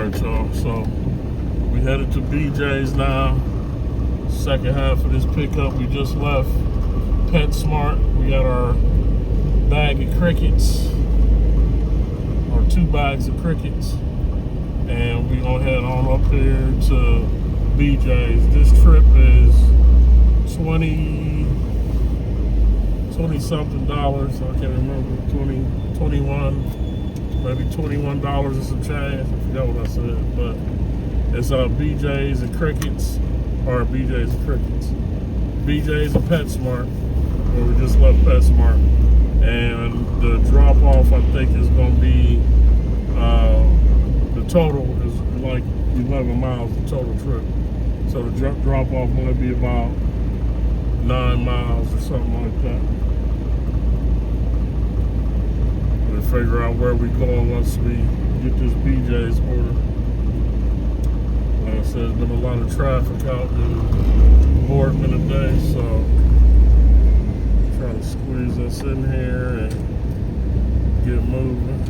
Alright, y'all, so we headed to BJ's now. Second half of this pickup, we just left PetSmart. We got our bag of crickets, or 2 bags of crickets, and we gonna head on up here to BJ's. This trip is 20 something dollars. I can't remember, 21, maybe $21 and some change. I forgot what I said, but it's BJ's and crickets, or BJ's and crickets. BJ's and PetSmart, where we just left PetSmart. And the drop off, I think, is gonna be, the total is like 11 miles, the total trip. So the drop off might be about 9 miles or something like that. We'll figure out where we're going once we get this BJ's order. Like I said, there's been a lot of traffic out in Boardman today, so trying to squeeze us in here and get moving.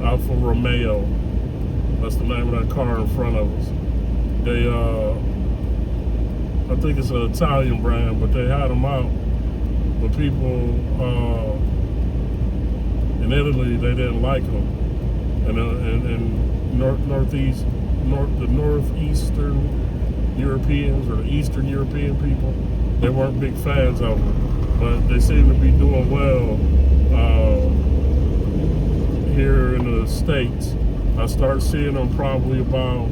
Alfa Romeo, that's the name of that car in front of us. They, I think it's an Italian brand, but they had them out. But people in Italy, they didn't like them. And the northeastern Europeans, or the Eastern European people, they weren't big fans of them. But they seem to be doing well here in the States. I started seeing them probably about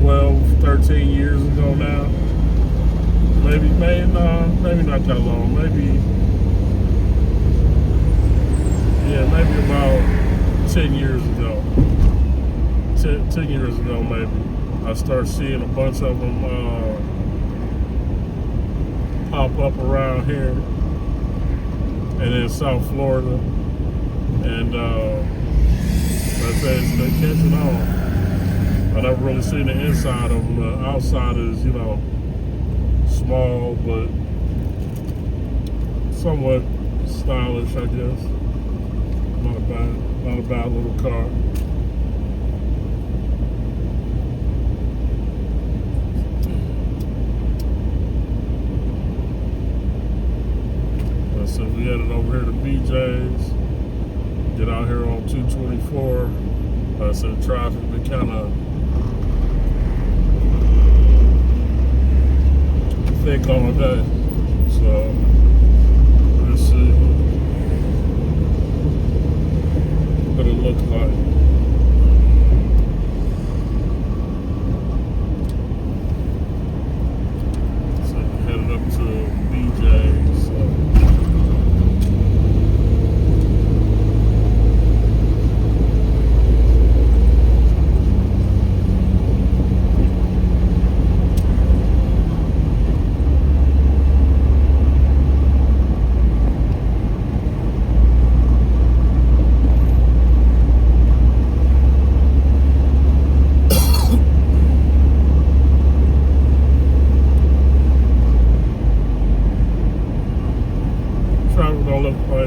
12, 13 years ago now. Maybe not that long. Maybe about 10 years ago. 10 years ago, maybe. I started seeing a bunch of them pop up around here and in South Florida. And they're catching on. I never really seen the inside of them. The outside is, small, but somewhat stylish, I guess. Not a bad little car. So we headed over here to BJ's. Get out here on 224. So the traffic been kind of thick on the day. So let's see what it looks like. So we headed up to BJ's.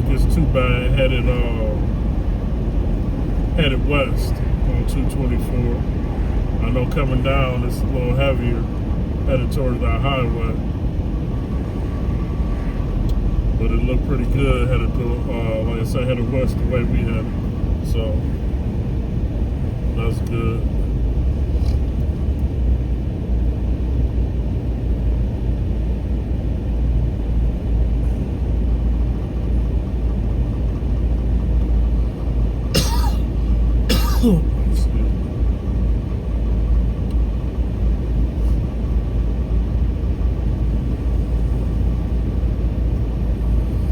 It's too bad. Headed west on 224. I know coming down it's a little heavier, headed towards that highway. But it looked pretty good headed to, like I said, headed west the way we headed. So that's good.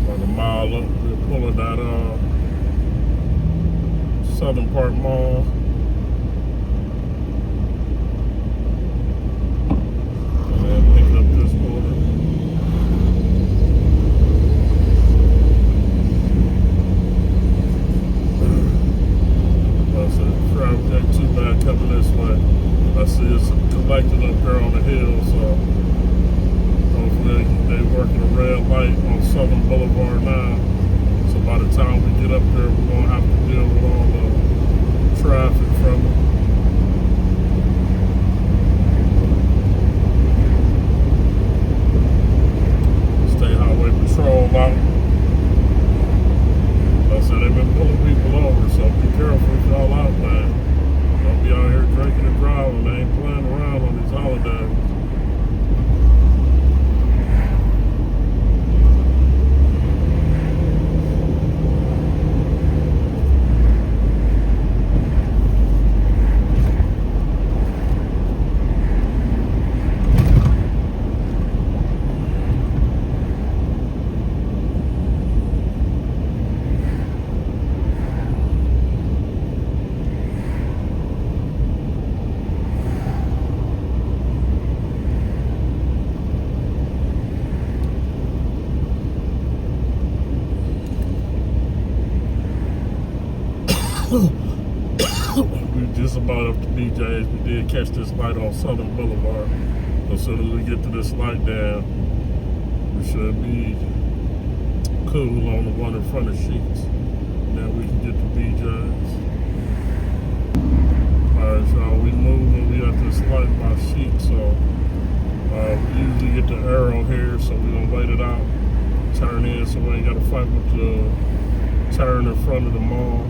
About a mile up, we're pulling that Southern Park Mall. And then picking up this order. Traffic ain't too bad coming this way. I see it's collecting up there on the hill, so hopefully light on Southern Boulevard now. So by the time we get up there, we're gonna have to deal with all the traffic from it. State Highway Patrol out. Like I said, they've been pulling people over, so be careful if y'all out, man. Don't be out here drinking and driving. They ain't playing around on these holidays. We just about up to BJ's. We did catch this light on Southern Boulevard. As soon as we get to this light down, we should be cool on the one in front of Sheets. Then we can get to BJ's. Alright, y'all, we moving. We at this light by Sheets, so we usually get the arrow here, so we're gonna wait it out, turn in, so we ain't gotta fight with the turn in front of the mall.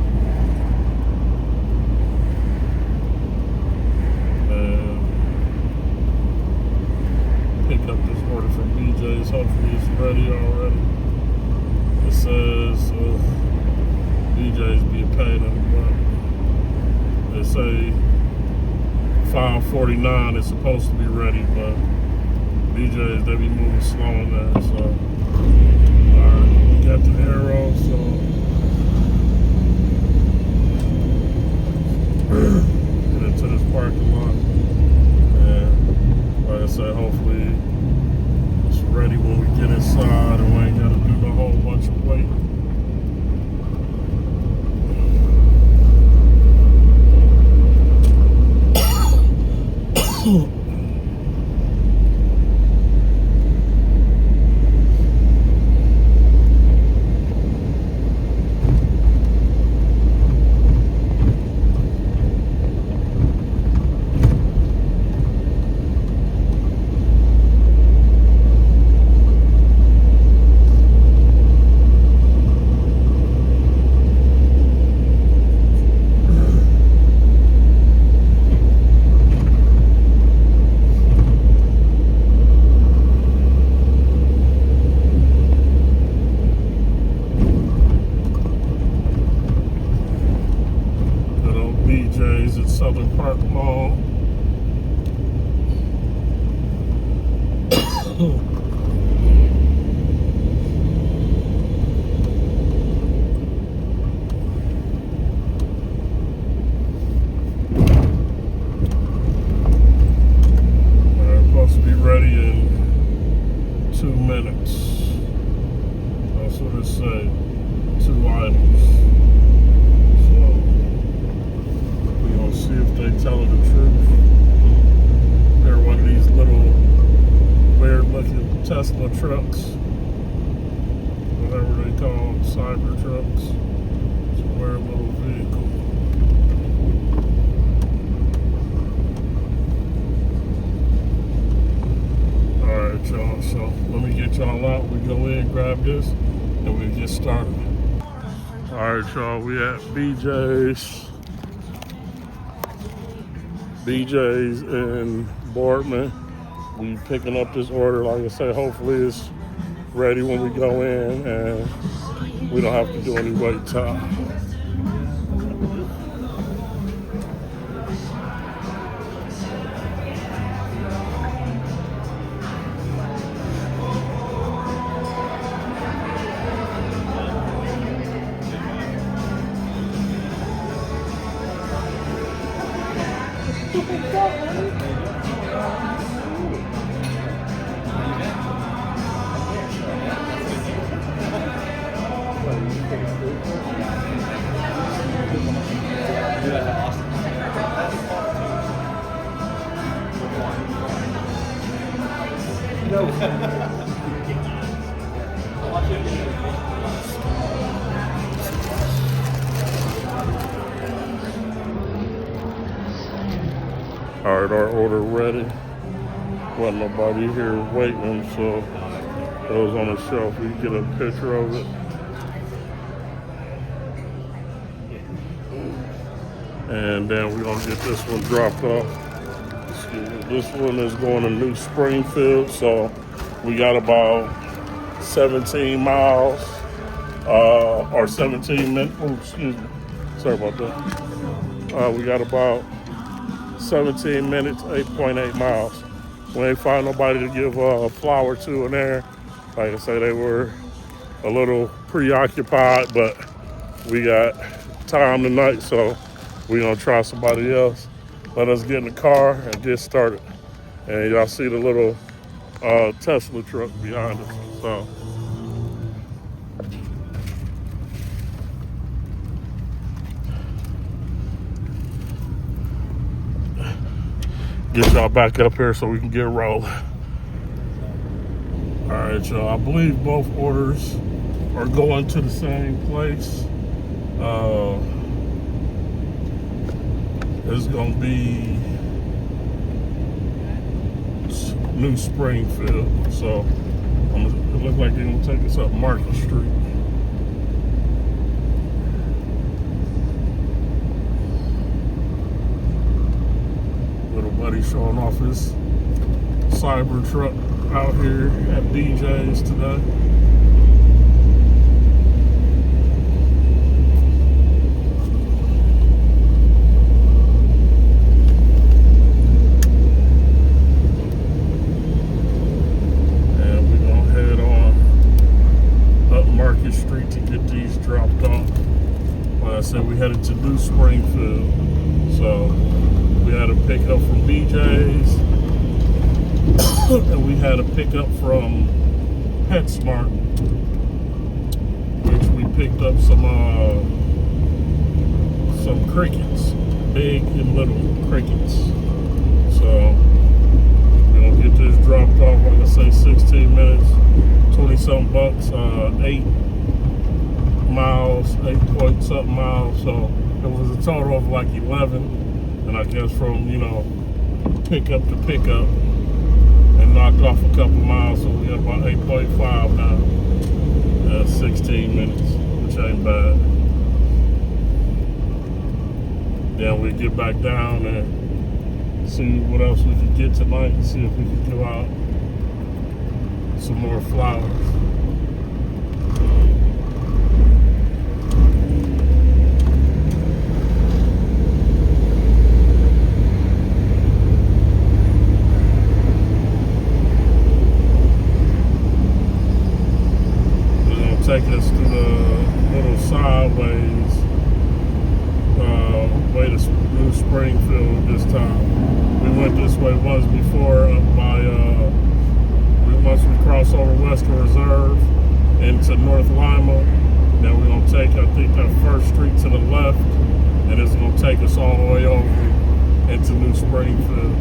Pick up this order from BJ's. Hopefully it's ready already. It says BJ's be a pain in the butt. They say 5:49 it's supposed to be ready, but BJ's, they be moving slow on that. So alright, we got the arrow, so get into this parking lot. And like I said, hopefully it's ready when we get inside and we ain't gotta do the whole bunch of waiting. BJ's at Southern Park Mall. We're supposed to be ready in 2 minutes. That's what it said. 2 items. See if they tell her the truth. They're one of these little weird looking Tesla trucks, whatever they call them, cyber trucks. It's a weird little vehicle. Alright y'all, so let me get y'all out. We go in, grab this, and we get started. Alright y'all, we at BJ's in Boardman. We picking up this order. Like I said, hopefully it's ready when we go in and we don't have to do any wait time. got our order ready. Wasn't nobody here waiting, so it was on the shelf. We get a picture of it. And then we're gonna get this one dropped off. Excuse me. This one is going to New Springfield, so we got about 17 miles, or 17 minutes. Oh, excuse me. Sorry about that. We got about 17 minutes, 8.8 miles. We ain't find nobody to give a flower to in there. Like I say, they were a little preoccupied, but we got time tonight, so we're gonna try somebody else. Let us get in the car and get started. And y'all see the little Tesla truck behind us. So get y'all back up here so we can get rolling. All right, y'all. I believe both orders are going to the same place. It's gonna be New Springfield. So it looks like they're gonna take us up Market Street. Little buddy showing off his cyber truck out here at BJ's today. Street to get these dropped off. Like I said, we headed to New Springfield, so we had to pick up from BJ's and we had to pick up from PetSmart, which we picked up some crickets, big and little crickets. So we're gonna get this dropped off. Like I say, 16 minutes, 20-something bucks, 8 miles, 8 point something miles. So it was a total of like 11. And I guess from, pickup to pickup and knocked off a couple miles. So we got about 8.5 now. 16 minutes, which ain't bad. Then we get back down and see what else we can get tonight and see if we can give out some more flowers. Taking us through the little sideways way to New Springfield this time. We went this way once before up by once we cross over Western Reserve into North Lima. Then we're gonna take, I think, that first street to the left, and it's gonna take us all the way over into New Springfield.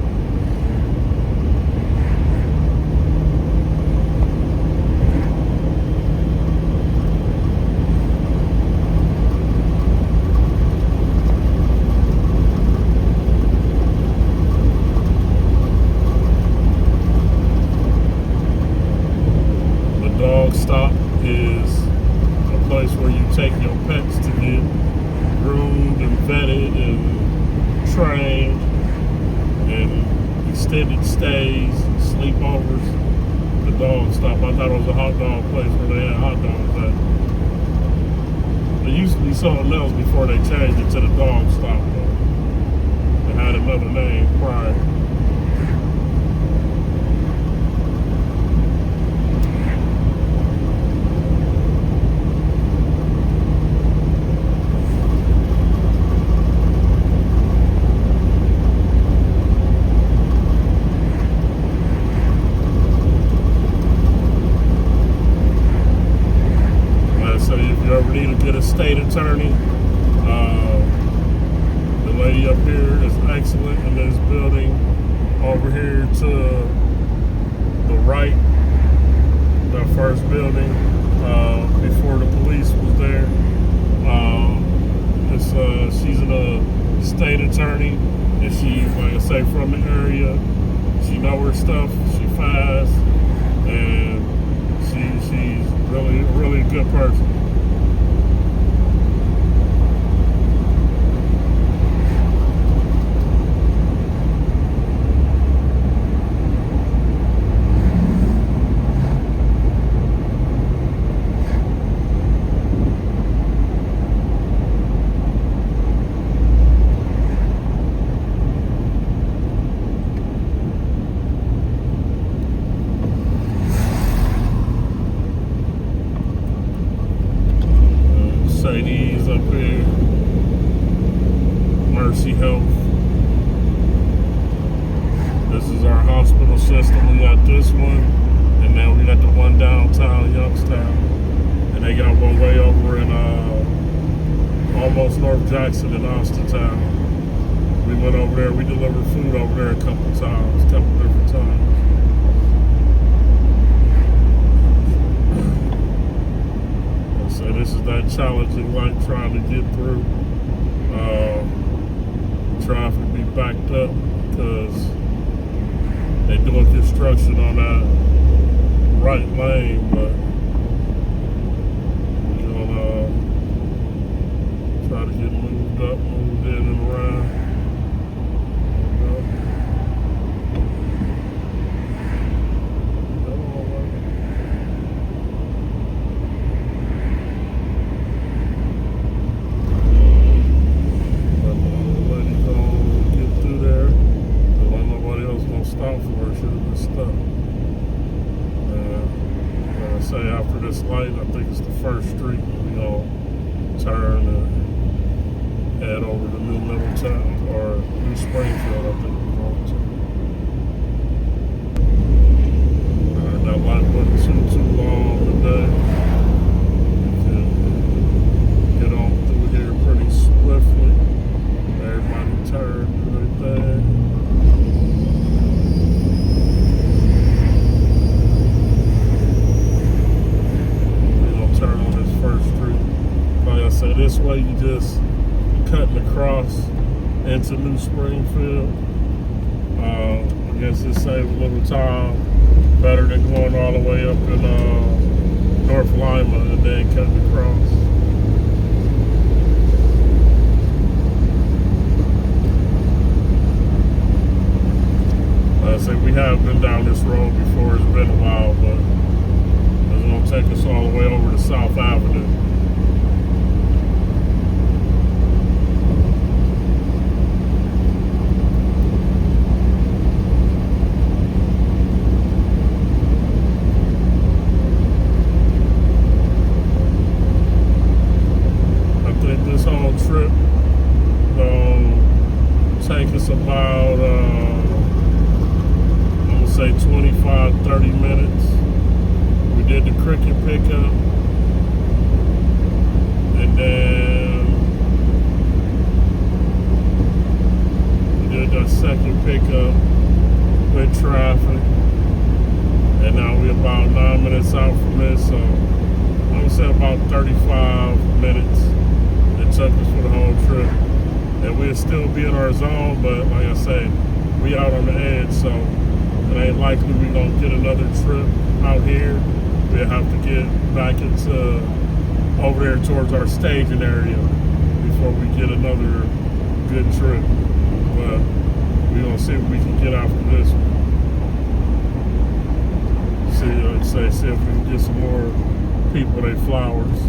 Stop is a place where you take your pets to get groomed and vetted and trained, and extended stays, sleepovers. The dog stop. I thought it was a hot dog place where they had hot dogs at. There used to be something else before they changed it to the dog stop. They had another name prior. State attorney. The lady up here is excellent in this building. Over here to the right, the first building, before the police was there. She's a state attorney. And she, like I say, from the area. She know her stuff. She fast, and she's really a good person. Mercedes up here, Mercy Health. This is our hospital system. We got this one, and then we got the one downtown Youngstown, and they got one way over in almost North Jackson in Austintown. We went over there. We delivered food over there a couple different times. So this is that challenging life trying to get through. Traffic be backed up because they doing construction on that right lane, but we're gonna try to get moved in and around. Stop for her, should have been stuck. Like I say, after this light, I think it's the first street, we gonna turn and head over to New Middletown or New Springfield, I think we're going to. That light wasn't too long today. We can get on through here pretty swiftly. Everybody turn right there. Turn on this first street. Like I said, this way you just cutting across into New Springfield. I guess it saves a little time, better than going all the way up in North Lima and then cutting across. Like I said, we have been down this road before. It's been a while, but it's gonna take us all the way over to South Avenue. I think this whole trip gonna take us about I'm gonna say 25-30 minutes. We did the cricket pickup, and then we did that second pickup with traffic, and now we're about 9 minutes out from this, so I'm gonna say about 35 minutes it took us for the whole trip, and we'll still be in our zone, but like I say, we out on the edge, so it ain't likely we're gonna get another trip out here. We'll have to get back into over there towards our staging area before we get another good trip. But we're gonna see what we can get after this one. See if we can get some more people their flowers.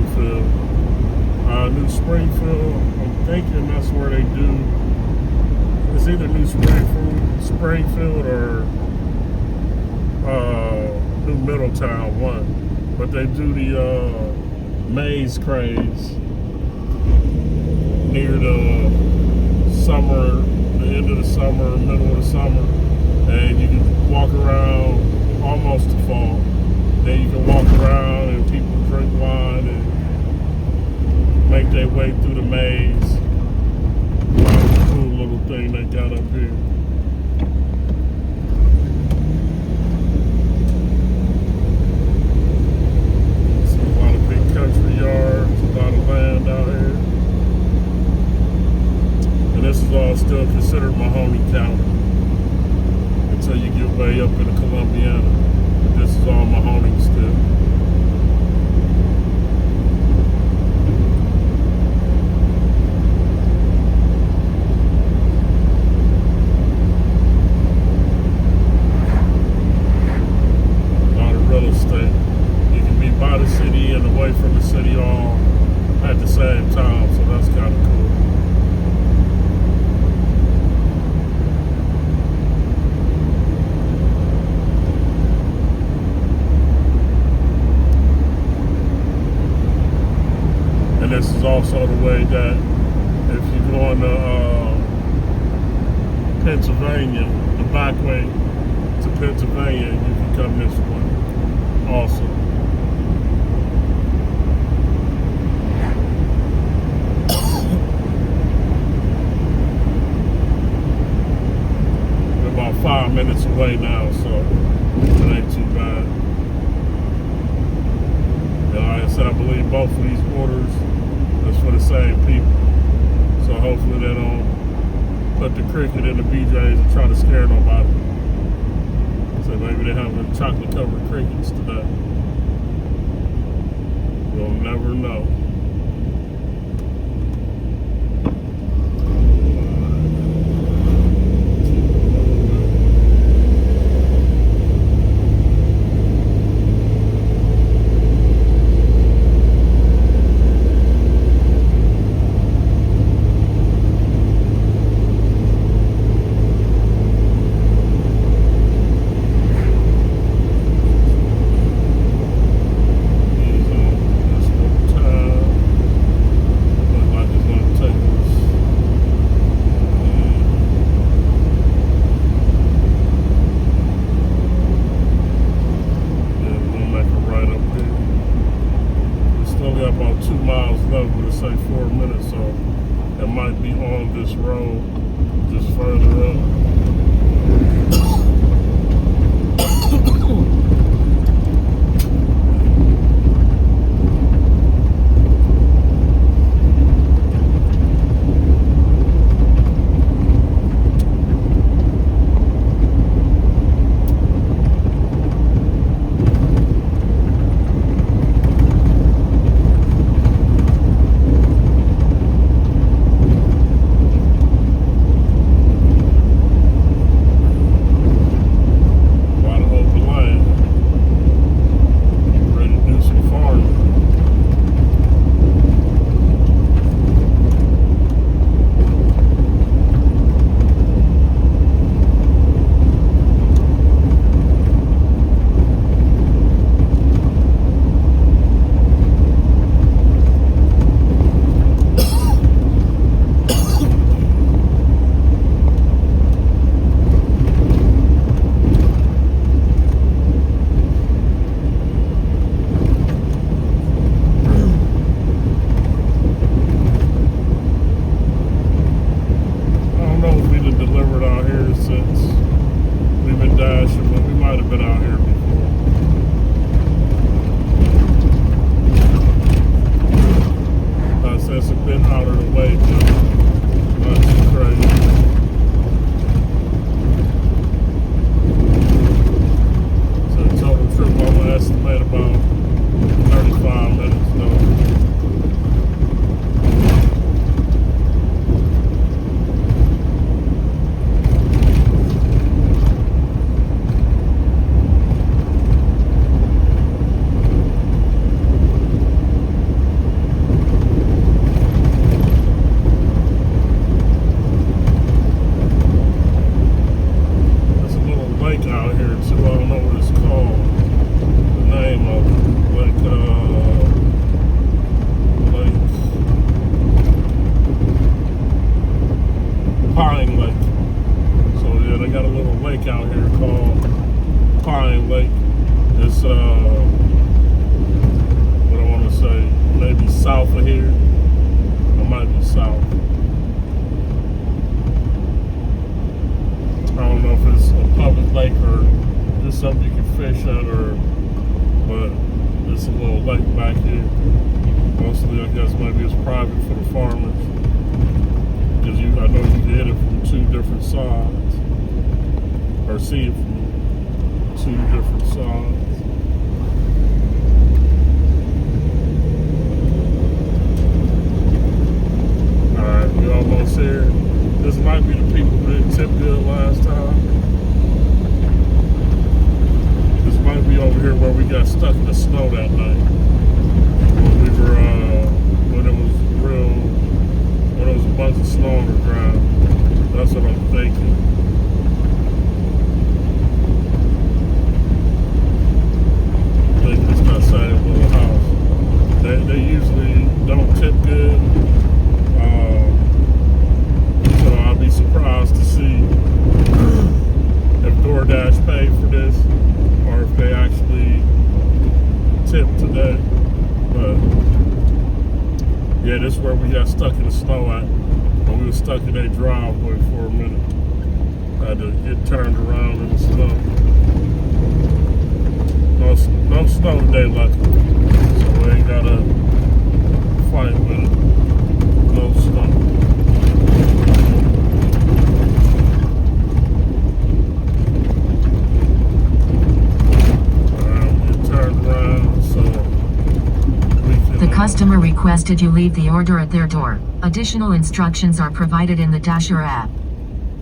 Springfield. New Springfield, I'm thinking that's where they do. It's either New Springfield or New Middletown one. But they do the maze craze near the summer, the end of the summer, middle of the summer, and you can walk around almost to fall. Then you can walk around and people drink wine and make their way through the maze. Cool little thing they got up here. See a lot of big country yards, a lot of land out here. And this is all still considered Mahoney County until you get way up into Columbiana. This is all Mahoney still. A lot of real estate. You can be by the city and away from the city all at the same time, so that's kind of cool. This is also the way that if you're going to Pennsylvania, the back way to Pennsylvania, you can come this way also. We're about 5 minutes away now, so it ain't too bad. And like I said, I believe both of these orders is for the same people. So hopefully they don't put the cricket in the BJs and try to scare nobody. So maybe they're having chocolate covered crickets today. We'll never know. About 2 miles left, but it say 4 minutes, so it might be on this road just further up. something you can fish at, but it's a little lake back here. Mostly, I guess maybe it's private for the farmers, because I know you can hit it from 2 different sides, or see it from 2 different sides. Alright, we almost here. This might be the people who didn't tip good last time. This might be over here where we got stuck in the snow that night. When we were, when it was a bunch of snow on the ground. That's what I'm thinking. It's that same little house. They usually don't tip good. So I'll be surprised to see if DoorDash paid for this or if they actually tipped today. But yeah, this is where we got stuck in the snow at. When we were stuck in a driveway for a minute. I had to get turned around in the snow. No snow today, luckily. So we ain't gotta fight with it. No snow. Alright, we get turned around so we can. The customer requested you leave the order at their door. Additional instructions are provided in the Dasher app.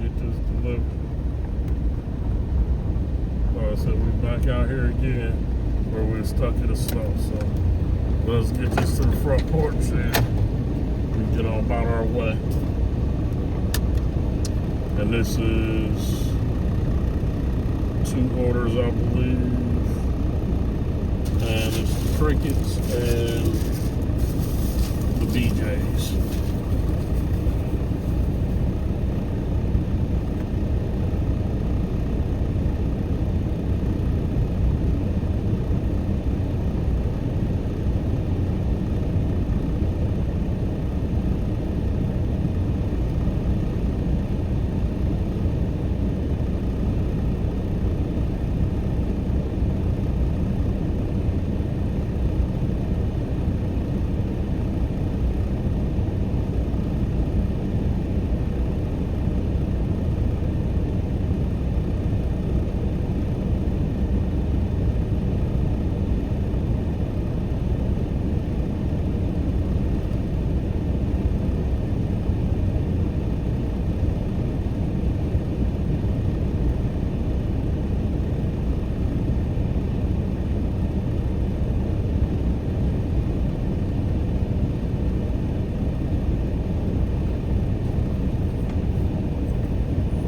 Get this delivered. So we're back out here again where we're stuck in the snow. So let's get this to the front porch and we get on about our way. And this is 2 orders, I believe. And it's the crickets and the BJ's.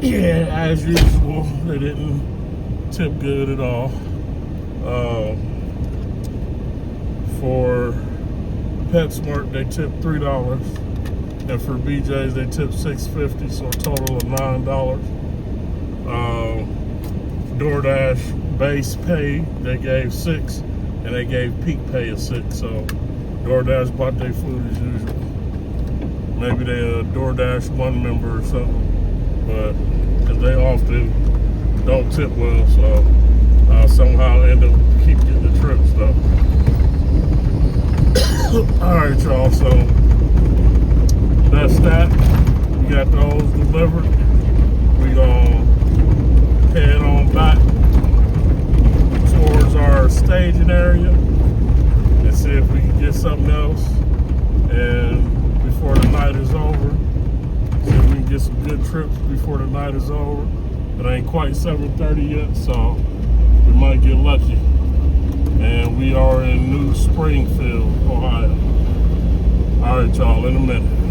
Yeah, as usual, they didn't tip good at all. For PetSmart, they tipped $3, and for BJ's, they tipped $6.50, so a total of $9. DoorDash base pay, they gave $6, and they gave peak pay a $6. So DoorDash bought their food as usual. Maybe they're a DoorDash 1 member or something. But because they often don't tip well, so somehow end up keep getting the trips though. All right, y'all. So that's that. We got those delivered. We gonna head on back towards our staging area and see if we can get something else. And before the night is over. See if we can get some good trips before the night is over. It ain't quite 7:30 yet, so we might get lucky. And we are in New Springfield, Ohio. All right, y'all, in a minute.